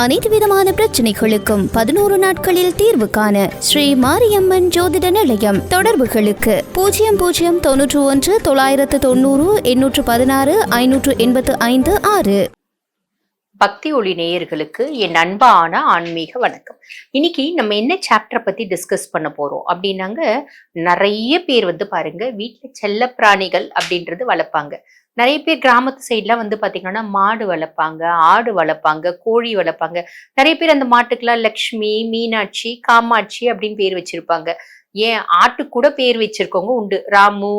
அனைத்து விதமான பிரச்சனைகளுக்கும் 11 நாட்களில் தீர்வு காண ஸ்ரீ மாரியம்மன் ஜோதிட நிலையம். தொடர்புகளுக்கு 0091 990 816 585 6. பக்தி ஒளி நேயர்களுக்கு என் அன்பான ஆன்மீக வணக்கம். இன்னைக்கு நம்ம என்ன சாப்டரை பத்தி டிஸ்கஸ் பண்ண போறோம் அப்படின்னாங்க, நிறைய பேர் பாருங்க வீட்டுல செல்ல பிராணிகள் அப்படின்றது வளர்ப்பாங்க. நிறைய பேர் கிராமத்து சைட்லாம் பாத்தீங்கன்னா மாடு வளர்ப்பாங்க, ஆடு வளர்ப்பாங்க, கோழி வளர்ப்பாங்க. நிறைய பேர் அந்த மாட்டுக்கெல்லாம் லக்ஷ்மி, மீனாட்சி, காமாட்சி அப்படின்னு பேர் வச்சிருப்பாங்க. ஏன் ஆட்டுக்கு கூட பேர் வச்சிருக்கவங்க உண்டு. ராமு,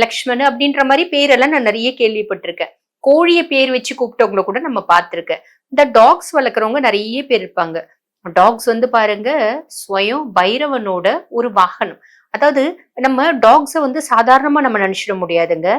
லக்ஷ்மண் அப்படின்ற மாதிரி பேரெல்லாம் நான் நிறைய கேள்விப்பட்டிருக்கேன். கோழிய பேர் வச்சு கூப்பிட்டவங்கள கூட நம்ம பார்த்திருக்கேன். இந்த டாக்ஸ் வளர்க்குறவங்க நிறைய பேர் இருப்பாங்க. டாக்ஸ் பாருங்க ஸ்வயம் பைரவனோட ஒரு வாகனம். அதாவது நம்ம டாக்ஸை சாதாரணமா நம்ம நினைச்சிட முடியாதுங்க.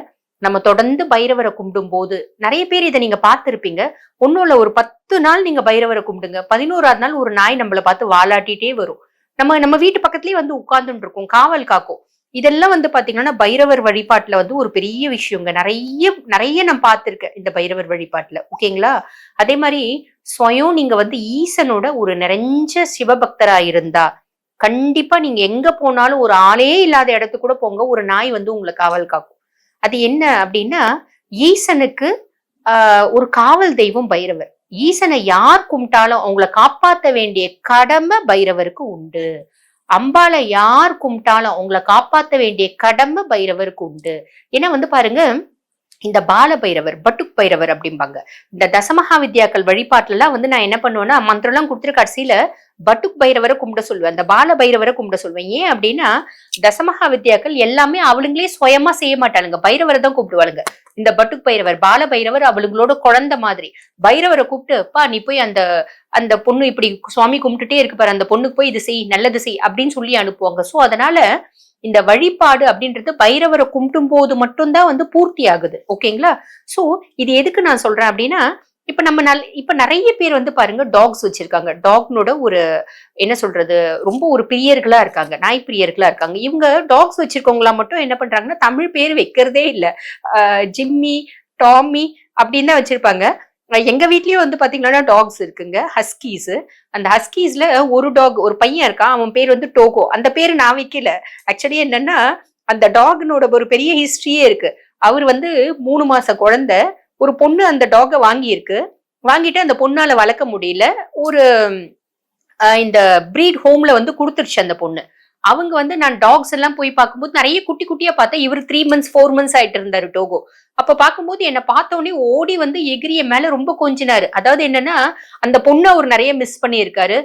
நம்ம தொடர்ந்து பைரவரை கும்பிடும் போது நிறைய பேர் இதை நீங்க பார்த்திருப்பீங்க. ஒன்னும் இல்ல, ஒரு 10 நாள் நீங்க பைரவரை கும்பிடுங்க, 11ஆவது நாள் ஒரு நாய் நம்மளை பார்த்து வாலாட்டிட்டே வரும். நம்ம வீட்டு பக்கத்துலயே உட்கார்ந்துட்டு இருக்கும், காவல் காக்கும். இதெல்லாம் பாத்தீங்கன்னா பைரவர் வழிபாட்டுல ஒரு பெரிய விஷயங்க. நிறைய நிறைய நான் பார்த்திருக்கேன் இந்த பைரவர் வழிபாட்டுல. ஓகேங்களா? அதே மாதிரி ஸ்வயம் நீங்க ஈசனோட ஒரு நிறைஞ்ச சிவபக்தரா இருந்தா கண்டிப்பா நீங்க எங்க போனாலும் ஒரு ஆளே இல்லாத இடத்துக்கு கூட போங்க, ஒரு நாய் உங்களை காவல் காக்கும். அது என்ன அப்படின்னா, ஈசனுக்கு ஒரு காவல் தெய்வம் பைரவர். ஈசனை யார் கும்பிட்டாலும் அவங்களை காப்பாற்ற வேண்டிய கடமை பைரவருக்கு உண்டு. அம்பாளை யார் கும்பிட்டாலும் அவங்களை காப்பாற்ற வேண்டிய கடமை பைரவருக்கு உண்டு. ஏன்னா பாருங்க, இந்த பால பைரவர், பட்டுக் பைரவர் அப்படிம்பாங்க. இந்த தசமகா வித்யாக்கள் வழிபாட்டுல எல்லாம் நான் என்ன பண்ணுவேன்னா, மந்திரம் எல்லாம் கொடுத்துட்டு கடைசியில பட்டுக் பைரவரை கும்பிட சொல்லுவேன், அந்த பால பைரவரை கும்பிட சொல்லுவேன். ஏன் அப்படின்னா, தசமகா வித்யாக்கள் எல்லாமே அவளுங்களே சுயமா செய்ய மாட்டாளுங்க, பைரவரை தான் கூப்பிடுவாளுங்க. இந்த பட்டுக் பைரவர், பால பைரவர் அவளுங்களோட குழந்தை மாதிரி. பைரவரை கூப்பிட்டு, அப்பா நீ போய் அந்த பொண்ணு இப்படி சுவாமி கும்பிட்டுட்டே இருக்கு பாரு, அந்த பொண்ணுக்கு போய் இது செய், நல்லது செய் அப்படின்னு சொல்லி அனுப்புவாங்க. சோ அதனால இந்த வழிபாடு அப்படின்றது பைரவரை கும்பிடும் போது மட்டும்தான் பூர்த்தி ஆகுது. ஓகேங்களா? சோ இது எதுக்கு நான் சொல்றேன் அப்படின்னா, இப்ப நிறைய பேர் பாருங்க டாக்ஸ் வச்சிருக்காங்க. டாக்னோட ஒரு என்ன சொல்றது, ரொம்ப ஒரு பிரியர்களா இருக்காங்க, நாய் பிரியர்களா இருக்காங்க. இவங்க டாக்ஸ் வச்சிருக்கவங்களா மட்டும் என்ன பண்றாங்கன்னா, தமிழ் பேர் வைக்கிறதே இல்ல. ஜிம்மி, டாமி அப்படின்னு தான் வச்சிருப்பாங்க. எங்க வீட்லயும் பாத்தீங்கன்னா டாக்ஸ் இருக்குங்க, ஹஸ்கீஸ். அந்த ஹஸ்கீஸ்ல ஒரு டாக், ஒரு பையன் இருக்கான், அவன் பேர் டோகோ. அந்த பேரு நான் வைக்கல. ஆக்சுவலி என்னன்னா, அந்த டாக்னோட ஒரு பெரிய ஹிஸ்டரியே இருக்கு. அவர் 3 மாச குழந்தை, ஒரு பொண்ணு அந்த டாகை வாங்கிட்டு அந்த பொண்ணால வளர்க்க முடியல. ஒரு இந்த பிரீட் ஹோம்ல கொடுத்துருச்சு அந்த பொண்ணு. அவங்க நான் டாக்ஸ் எல்லாம் போய் பார்க்கும்போது நிறைய குட்டி குட்டியா பார்த்தேன். இவர் 3 months 4 months ஆயிட்டு இருந்தாரு டோகோ. அப்ப பார்க்கும்போது என்ன பார்த்த உடனே ஓடி எகிரிய மேல ரொம்ப கொஞ்சினாரு. அதாவது என்னன்னா, அந்த பொண்ணு அவர் நிறைய மிஸ் பண்ணியிருக்காரு.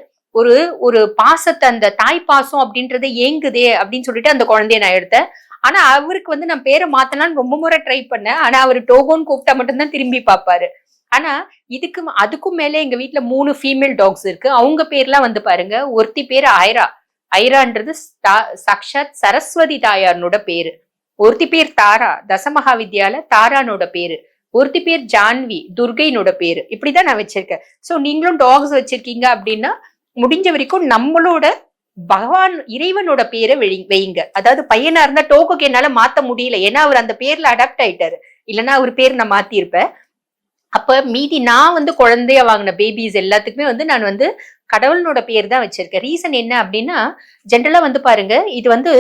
ஒரு பாசத்தை, அந்த தாய் பாசம் அப்படின்றத ஏங்குதே அப்படின்னு சொல்லிட்டு அந்த குழந்தைய நான் எடுத்தேன். ஆனா அவருக்கு நான் பேரை மாத்தலாம்னு ரொம்ப முறை ட்ரை பண்ணேன். ஆனா அவர் டோகோன்னு கூப்பிட்டா மட்டும்தான் திரும்பி பார்ப்பாரு. ஆனா அதுக்கும் மேல எங்க வீட்டுல 3 ஃபீமேல் டாக்ஸ் இருக்கு. அவங்க பேர்லாம் பாருங்க, ஒருத்தி பேரு ஐரா. ஐரான்றது சாக்ஷாத் சரஸ்வதி தாயார்னோட பேரு. ஒருத்தி பேர் தாரா, தசமகா வித்யால தாரானோட பேரு. ஒருத்தி பேர் ஜான்வி, துர்கைனோட பேரு. இப்படிதான் நான் வச்சிருக்கேன். சோ நீங்களும் டாக்ஸ் வச்சிருக்கீங்க அப்படின்னா, முடிஞ்ச வரைக்கும் நம்மளோட பகவான் இறைவனோட பேரை வைங்க. அதாவது பையனா இருந்தா டோகோக்கு என்னால மாத்த முடியல, ஏன்னா அவர் அந்த பேர்ல அடாப்ட் ஆயிட்டாரு. இல்லைன்னா அவர் பேர் நான் மாத்தி இருப்பேன். அப்ப மீதி நான் குழந்தைய வாங்கின பேபிஸ் எல்லாத்துக்குமே நான் கடவுளனோட பேர் தான் வச்சிருக்கேன். ரீசன் என்ன அப்படின்னா, ஜென்ரலா பாருங்க, இது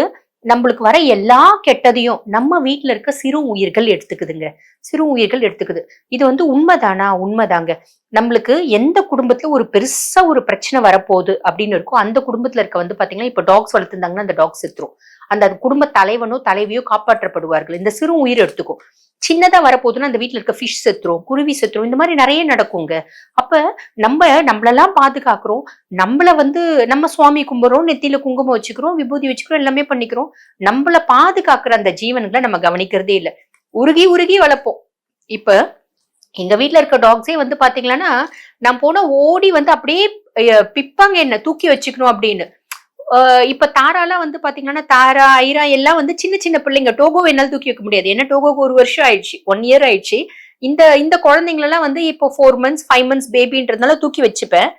நம்மளுக்கு வர எல்லா கெட்டதையும் நம்ம வீட்டுல இருக்க சிறு உயிர்கள் எடுத்துக்குதுங்க. சிறு உயிர்கள் எடுத்துக்குது. இது உண்மைதானா? உண்மைதாங்க. நம்மளுக்கு எந்த குடும்பத்துல ஒரு பெருசா ஒரு பிரச்சனை வரப்போகுது அப்படின்னு இருக்கும், அந்த குடும்பத்துல இருக்க பாத்தீங்கன்னா, இப்ப டாக்ஸ் வளர்த்துருந்தாங்கன்னா அந்த டாக்ஸ் செத்துரும். அந்த குடும்ப தலைவனோ தலைவியோ காப்பாற்றப்படுவார்கள். இந்த சிறு உயிர் எடுத்துக்கும். சின்னதா வரப்போகுதுன்னா அந்த வீட்டுல இருக்க ஃபிஷ் செத்துரும், குருவி செத்துரும். இந்த மாதிரி நிறைய நடக்குங்க. அப்ப நம்மளெல்லாம் பாதுகாக்கிறோம். நம்மள நம்ம சுவாமி கும்பிடுறோம், நெத்தியில குங்குமம் வச்சுக்கிறோம், விபூதி வச்சுக்கிறோம், எல்லாமே பண்ணிக்கிறோம். நம்மள பாதுகாக்கிற அந்த ஜீவன்களை நம்ம கவனிக்கிறதே இல்லை. உருகி வளர்ப்போம். இப்ப எங்க வீட்டுல இருக்க டாக்ஸே பாத்தீங்கன்னா, நான் போனா ஓடி அப்படியே பிப்பாங்க, என்ன தூக்கி வச்சுக்கணும் அப்படின்னு. இப்ப தாராலாம் பாத்தீங்கன்னா, தாரா, ஐரா எல்லாம் சின்ன சின்ன பிள்ளைங்க. டோகோ என்னால தூக்கி வைக்க முடியாது, ஏன்னா டோகோக்கு 1 வருஷம் ஆயிடுச்சு, 1 year ஆயிடுச்சு. இந்த குழந்தைங்களெல்லாம் இப்போ 4 months 5 months பேபின்றதுனால தூக்கி வச்சுப்பேன்.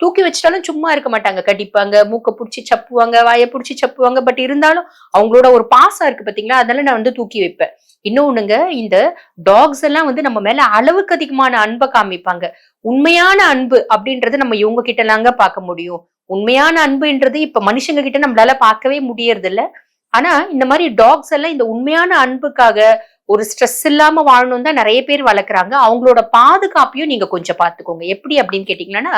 தூக்கி வச்சிட்டாலும் சும்மா இருக்க மாட்டாங்க, கடிப்பாங்க, மூக்க புடிச்சு சப்புவாங்க, வாயை புடிச்சு சப்புவாங்க. பட் இருந்தாலும் அவங்களோட ஒரு பாசம் இருக்கு பாத்தீங்களா, அதனால நான் வந்து தூக்கி வைப்பேன். இன்னொன்னுங்க, இந்த டாக்ஸ் எல்லாம் வந்து நம்ம மேல அளவுக்கு அதிகமான அன்பை காமிப்பாங்க. உண்மையான அன்பு அப்படின்றது நம்ம இவங்க கிட்ட எல்லாங்க பார்க்க முடியும். உண்மையான அன்புன்றது இப்ப மனுஷங்க கிட்ட நம்மளால பார்க்கவே முடியறது இல்ல. ஆனா இந்த மாதிரி டாக்ஸ் எல்லாம் இந்த உண்மையான அன்புக்காக ஒரு ஸ்ட்ரெஸ் இல்லாம வாழணும் தான் நிறைய பேர் வளர்க்குறாங்க. அவங்களோட பாதுகாப்பையும் நீங்க கொஞ்சம் பாத்துக்கோங்க. எப்படி அப்படின்னு கேட்டீங்கன்னா,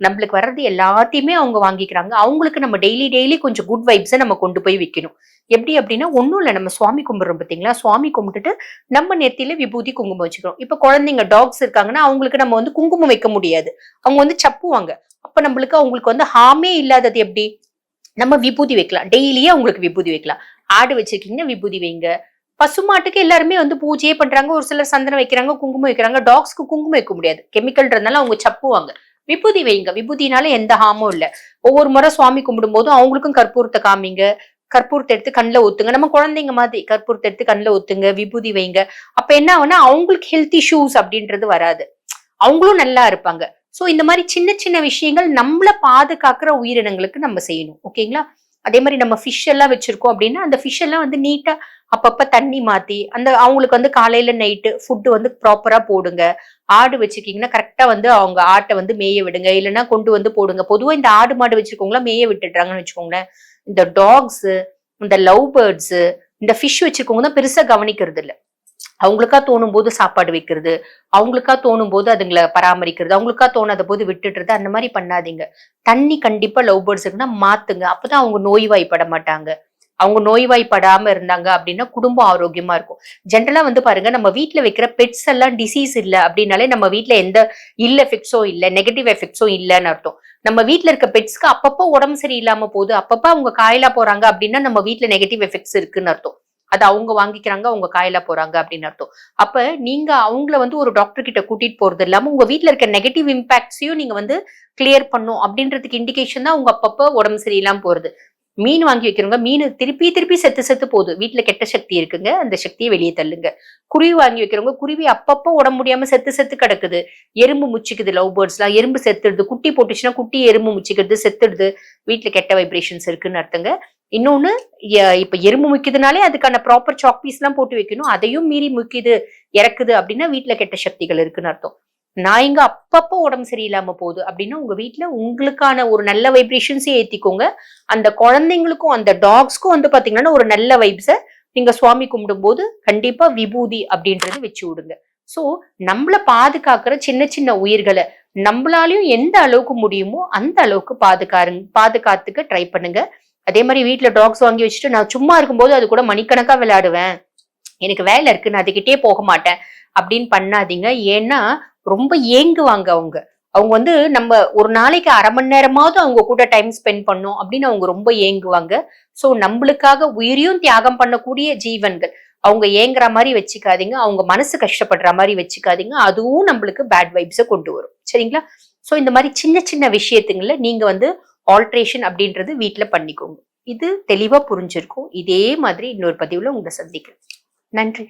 நம்மளுக்கு வர்றது எல்லாத்தையுமே அவங்க வாங்கிக்கிறாங்க. அவங்களுக்கு நம்ம டெய்லி கொஞ்சம் குட் வைப்ஸை நம்ம கொண்டு போய் வைக்கணும். எப்படி அப்படின்னா, ஒண்ணும் இல்ல, நம்ம சுவாமி கும்பிடுறோம் பாத்தீங்களா, சுவாமி கும்பிட்டுட்டு நம்ம நெத்தியில விபூதி குங்குமம் வச்சுக்கிறோம். இப்ப குழந்தைங்க டாக்ஸ் இருக்காங்கன்னா அவங்களுக்கு நம்ம வந்து குங்குமம் வைக்க முடியாது, அவங்க வந்து சப்புவாங்க. அப்ப நம்மளுக்கு அவங்களுக்கு வந்து ஹார்மே இல்லாதது எப்படி, நம்ம விபூதி வைக்கலாம். டெய்லியே அவங்களுக்கு விபூதி வைக்கலாம். ஆடு வச்சிருக்கீங்கன்னா விபூதி வைங்க. பசுமாட்டுக்கு எல்லாருமே வந்து பூஜையே பண்றாங்க. ஒரு சிலர் சந்தனம் வைக்கிறாங்க, குங்குமம் வைக்கிறாங்க. டாக்ஸ்க்கு குங்குமம் வைக்க முடியாது, கெமிக்கல்ன்றதுனால அவங்க சப்புவாங்க. விபூதி வைங்க. விபூதினால எந்த ஹார்மும் இல்ல. ஒவ்வொரு முறை சுவாமி கும்பிடும் போதும் அவங்களுக்கும் கற்பூரத்தை காமிங்க. கற்பூரத்தை எடுத்து கண்ணுல ஊத்துங்க. நம்ம குழந்தைங்க மாதிரி கற்பூரத்தை எடுத்து கண்ணுல ஊத்துங்க, விபூதி வைங்க. அப்ப என்ன ஆகும்னா அவங்களுக்கு ஹெல்த் இஷ்யூஸ் அப்படின்றது வராது, அவங்களும் நல்லா இருப்பாங்க. சோ இந்த மாதிரி சின்ன சின்ன விஷயங்கள் நம்மள பாதுகாக்கிற உயிரினங்களுக்கு நம்ம செய்யணும். ஓகேங்களா? அதே மாதிரி நம்ம ஃபிஷ் எல்லாம் வச்சிருக்கோம் அப்படின்னா அந்த ஃபிஷ் எல்லாம் வந்து நீட்டா அப்பப்ப தண்ணி மாத்தி அந்த அவங்களுக்கு வந்து காலையில நைட்டு ஃபுட்டு வந்து ப்ராப்பரா போடுங்க. ஆடு வச்சிருக்கீங்கன்னா கரெக்டா வந்து அவங்க ஆட்டை வந்து மேய விடுங்க, இல்லைன்னா கொண்டு வந்து போடுங்க. பொதுவா இந்த ஆடு மாடு வச்சிருக்கவங்களா மேய விட்டுடுறாங்கன்னு வச்சுக்கோங்களேன். இந்த டாக்ஸ், இந்த லவ் பேர்ட்ஸ், இந்த ஃபிஷ் வச்சிருக்கவங்க தான் பெருசா கவனிக்கிறது இல்ல. அவங்களுக்கா தோணும் போது சாப்பாடு வைக்கிறது, அவங்களுக்கா தோணும் போது அதுங்களை பராமரிக்கிறது, அவங்களுக்கா தோணாத போது விட்டுடுறது, அந்த மாதிரி பண்ணாதீங்க. தண்ணி கண்டிப்பா லவ் பேர்ட்ஸ் இருக்குன்னா மாத்துங்க. அப்பதான் அவங்க நோய்வாய்ப்பட மாட்டாங்க. அவங்க நோய்வாய்ப்படாம இருந்தாங்க அப்படின்னா குடும்பம் ஆரோக்கியமா இருக்கும். ஜென்ரலா வந்து பாருங்க, நம்ம வீட்டுல வைக்கிற பெட்ஸ் எல்லாம் டிசீஸ் இல்ல அப்படின்னாலே நம்ம வீட்டுல எந்த இல் எஃபெக்ட்ஸோ இல்ல, நெகட்டிவ் எஃபெக்ட்ஸோ இல்லன்னு அர்த்தம். நம்ம வீட்டுல இருக்க பெட்ஸ்க்கு அப்பப்போ உடம்பு சரியில்லாம போகுது, அப்பப்ப அவங்க காயலா போறாங்க அப்படின்னா நம்ம வீட்டுல நெகட்டிவ் எஃபெக்ட்ஸ் இருக்குன்னு அர்த்தம். அது அவங்க வாங்கிக்கிறாங்க, அவங்க காயலா போறாங்க அப்படின்னு அர்த்தம். அப்ப நீங்க அவங்கள வந்து ஒரு டாக்டர் கிட்ட கூட்டிட்டு போறது இல்லாம உங்க வீட்டுல இருக்க நெகட்டிவ் இம்பாக்ட்ஸையும் நீங்க வந்து கிளியர் பண்ணும் அப்படின்றதுக்கு இண்டிகேஷன் தான் உங்க அப்பப்ப உடம்பு சரியில்லாம போறது. மீன் வாங்கி வைக்கிறவங்க மீன் திருப்பி செத்து போகுது, வீட்டுல கெட்ட சக்தி இருக்குங்க, அந்த சக்தியை வெளியே தள்ளுங்க. குருவி வாங்கி வைக்கிறவங்க குருவி அப்பப்ப உடம்பு முடியாம செத்து கிடக்குது. எறும்பு முச்சிக்குது, லவ் பேர்ட்ஸ் எல்லாம் எறும்பு செத்துடுது, குட்டி போட்டுச்சுன்னா குட்டி எறும்பு முச்சிக்கிறது, செத்துடுது, வீட்டுல கெட்ட வைப்ரேஷன்ஸ் இருக்குன்னு அர்த்தங்க. இன்னொன்னு, இப்ப எறும்பு முக்கியதுனாலே அதுக்கான ப்ராப்பர் சாக் பீஸ் எல்லாம் போட்டு வைக்கணும். அதையும் மீறி முக்கியது இறக்குது அப்படின்னா வீட்டுல கெட்ட சக்திகள் இருக்குன்னு அர்த்தம். நாய்ங்க அப்பப்போ உடம்பு சரியில்லாம போகுது அப்படின்னா உங்க வீட்டுல உங்களுக்கான ஒரு நல்ல வைப்ரேஷன்ஸே ஏத்திக்கோங்க. அந்த குழந்தைங்களுக்கும் அந்த டாக்ஸ்க்கும் வந்து பாத்தீங்கன்னா ஒரு நல்ல வைப்ஸ நீங்க சுவாமி கும்பிடும் போது கண்டிப்பா விபூதி அப்படின்றது வச்சு விடுங்க. சோ நம்மள பாதுகாக்கிற சின்ன சின்ன உயிர்களை நம்மளாலையும் எந்த அளவுக்கு முடியுமோ அந்த அளவுக்கு பாதுகாத்துக்க ட்ரை பண்ணுங்க. அதே மாதிரி வீட்டுல டாக்ஸ் வாங்கி வச்சுட்டு நான் சும்மா இருக்கும்போது அது கூட மணிக்கணக்கா விளையாடுவேன், எனக்கு வேலை இருக்கு, நான் அதுகிட்டே போக மாட்டேன் அப்படின்னு பண்ணாதீங்க. ஏன்னா ரொம்ப ஏங்குவாங்க அவங்க. அவங்க வந்து நம்ம ஒரு நாளைக்கு 1/2 மணி நேரமாவது அவங்க கூட டைம் ஸ்பெண்ட் பண்ணோம் அப்படின்னு அவங்க ரொம்ப ஏங்குவாங்க. சோ நம்மளுக்காக உயிரையும் தியாகம் பண்ணக்கூடிய ஜீவன்கள், அவங்க ஏங்குற மாதிரி வச்சுக்காதீங்க, அவங்க மனசு கஷ்டப்படுற மாதிரி வச்சுக்காதீங்க. அதுவும் நம்மளுக்கு பேட் வைப்ஸை கொண்டு வரும். சரிங்களா? சோ இந்த மாதிரி சின்ன சின்ன விஷயத்துங்கள நீங்க வந்து ஆல்ட்ரேஷன் அப்படின்றது வீட்டுல பண்ணிக்கோங்க. இது தெளிவா புரிஞ்சிருக்கும். இதே மாதிரி இன்னொரு பதிவுல உங்களை சந்திக்கிறேன். நன்றி.